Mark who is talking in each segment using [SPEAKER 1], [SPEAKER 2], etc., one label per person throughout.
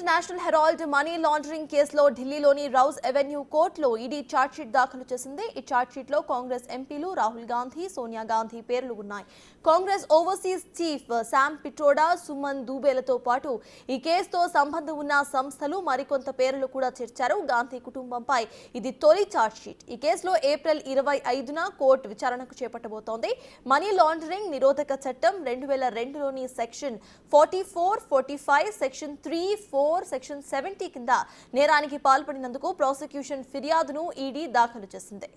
[SPEAKER 1] National Herald money laundering కేసులో ఢిల్లీలోని Rouse avenue కోర్టులో ఈడీ ఛార్జ్షీట్ దాఖలు చేసింది. ఈ ఛార్జ్షీట్లో కాంగ్రెస్ ఎంపీలు రాహుల్ గాంధీ, సోనియా గాంధీ పేర్లు ఉన్నాయి. కాంగ్రెస్ ఓవర్సీస్ చీఫ్ శామ్ పిట్రోడా, సుమన్ దూబేలతో పాటు ఈ కేసుతో సంబంధం ఉన్న సంస్థలు మరికొంత పేర్లు కూడా చేర్చారు. గాంధీ కుటుంబంపై ఇది తొలి ఛార్జ్షీట్. ఈ కేసులో ఏప్రిల్ 25న కోర్టు విచారణకు చేపట్టబోతోంది. మనీ లాండరింగ్ నిరోధక చట్టం 2002లోని సెక్షన్ 44, 45, సెక్షన్ 3, 4, సెక్షన్ 70 కింద నేరానికి పాల్పడినందుకు ప్రాసిక్యూషన్ ఫిర్యాదును ఈడీ దాఖలు చేసింది.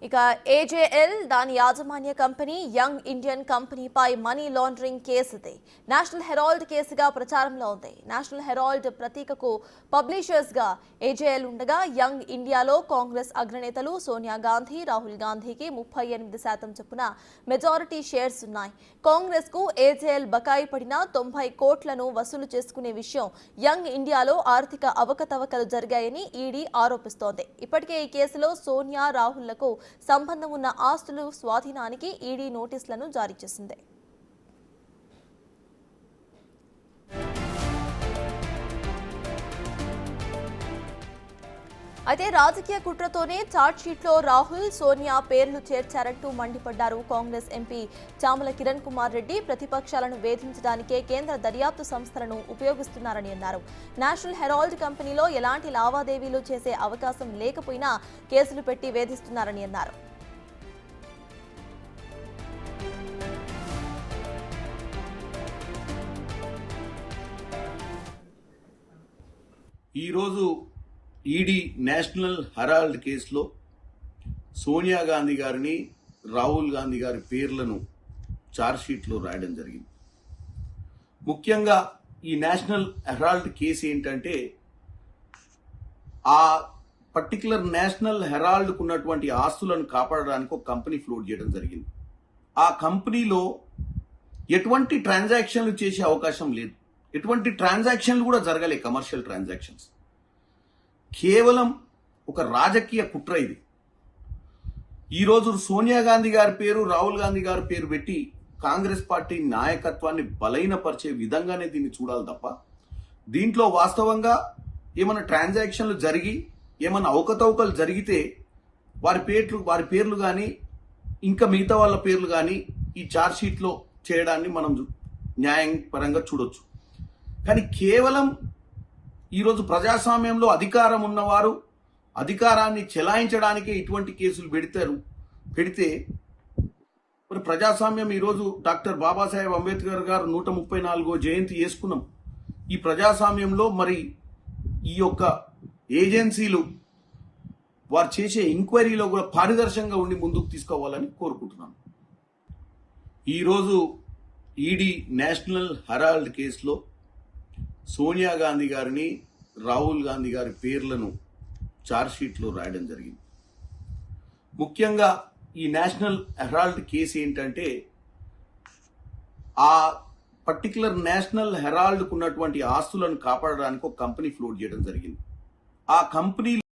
[SPEAKER 1] ఇక ఏజేఎల్ దాని యాజమాన్య కంపెనీ యంగ్ ఇండియన్ కంపెనీపై మనీ లాండరింగ్ కేసుది. నేషనల్ హెరాల్డ్ కేసుగా ప్రచారంలో ఉంది. నేషనల్ హెరాల్డ్ ప్రతీకకు పబ్లిషర్స్ గా ఏజేఎల్ ఉండగా యంగ్ ఇండియాలో కాంగ్రెస్ అగ్రనేతలు సోనియా గాంధీ, రాహుల్ గాంధీకి 38% చొప్పున మెజారిటీ షేర్స్ ఉన్నాయి. కాంగ్రెస్ కు ఏజేఎల్ బకాయి పడిన 90 కోట్లను వసూలు చేసుకునే విషయం యంగ్ ఇండియాలో ఆర్థిక అవకతవకలు జరిగాయని ఈడీ ఆరోపిస్తోంది. ఇప్పటికే ఈ కేసులో సోనియా, రాహుల్లకు సంబంధం ఉన్న ఆస్తులు స్వాధీనానికి ఈడీ నోటీసులను జారీ చేసింది. అయితే రాజకీయ కుట్రతోనే ఛార్జ్షీట్లో రాహుల్, సోనియా పేర్లు చేర్చారంటూ మండిపడ్డారు కాంగ్రెస్ ఎంపీ చామల కిరణ్ కుమార్ రెడ్డి. ప్రతిపక్షాలను వేధించడానికే కేంద్ర దర్యాప్తు సంస్థలను ఉపయోగిస్తున్నారని అన్నారు. నేషనల్ హెరాల్డ్ కంపెనీలో ఎలాంటి లావాదేవీలు చేసే అవకాశం లేకపోయినా కేసులు పెట్టి వేధిస్తున్నారని అన్నారు.
[SPEAKER 2] ఈరోజు ఈడీ నేషనల్ హెరాల్డ్ కేసులో సోనియా గాంధీ గారిని, రాహుల్ గాంధీ గారి పేర్లను ఛార్జ్షీట్లో రాయడం జరిగింది. ముఖ్యంగా ఈ నేషనల్ హెరాల్డ్ కేసు ఏంటంటే ఆ పర్టికులర్ నేషనల్ హెరాల్డ్కు ఉన్నటువంటి ఆస్తులను కాపాడడానికి ఒక కంపెనీ ఫ్లోట్ చేయడం జరిగింది. ఆ కంపెనీలో ఎటువంటి ట్రాన్సాక్షన్లు చేసే అవకాశం లేదు. ఎటువంటి ట్రాన్సాక్షన్లు కూడా జరగలే, కమర్షియల్ ట్రాన్సాక్షన్స్. కేవలం ఒక రాజకీయ కుట్ర ఇది. ఈరోజు సోనియా గాంధీ గారి పేరు, రాహుల్ గాంధీ గారి పేరు పెట్టి కాంగ్రెస్ పార్టీ నాయకత్వాన్ని బలహీనపరిచే విధంగానే దీన్ని చూడాలి తప్ప దీంట్లో వాస్తవంగా ఏమైనా ట్రాన్సాక్షన్లు జరిగి ఏమైనా అవకతవకలు జరిగితే వారి పేర్లు కానీ ఇంకా మిగతా వాళ్ళ పేర్లు కానీ ఈ ఛార్జ్షీట్లో చేయడాన్ని మనం న్యాయపరంగా చూడొచ్చు. కానీ కేవలం ఈరోజు ప్రజాస్వామ్యంలో అధికారం ఉన్నవారు అధికారాన్ని చెలాయించడానికే ఇటువంటి కేసులు పెడితే మరి ప్రజాస్వామ్యం ఈరోజు డాక్టర్ బాబాసాహెబ్ అంబేద్కర్ గారు 134వ జయంతి చేసుకున్నాం. ఈ ప్రజాస్వామ్యంలో మరి ఈ యొక్క ఏజెన్సీలు వారు చేసే ఎంక్వైరీలో కూడా పారదర్శకంగా ఉండి ముందుకు తీసుకోవాలని కోరుకుంటున్నాను. ఈరోజు ఈడీ నేషనల్ హెరాల్డ్ కేసులో సోనియా గాంధీ గారిని, రాహుల్ గాంధీ గారి పేర్లను ఛార్జ్షీట్లో రాయడం జరిగింది. ముఖ్యంగా ఈ నేషనల్ హెరాల్డ్ కేసు ఏంటంటే ఆ పర్టికులర్ నేషనల్ హెరాల్డ్కు ఉన్నటువంటి ఆస్తులను కాపాడడానికి ఒక కంపెనీ ఫ్లోట్ చేయడం జరిగింది. ఆ కంపెనీ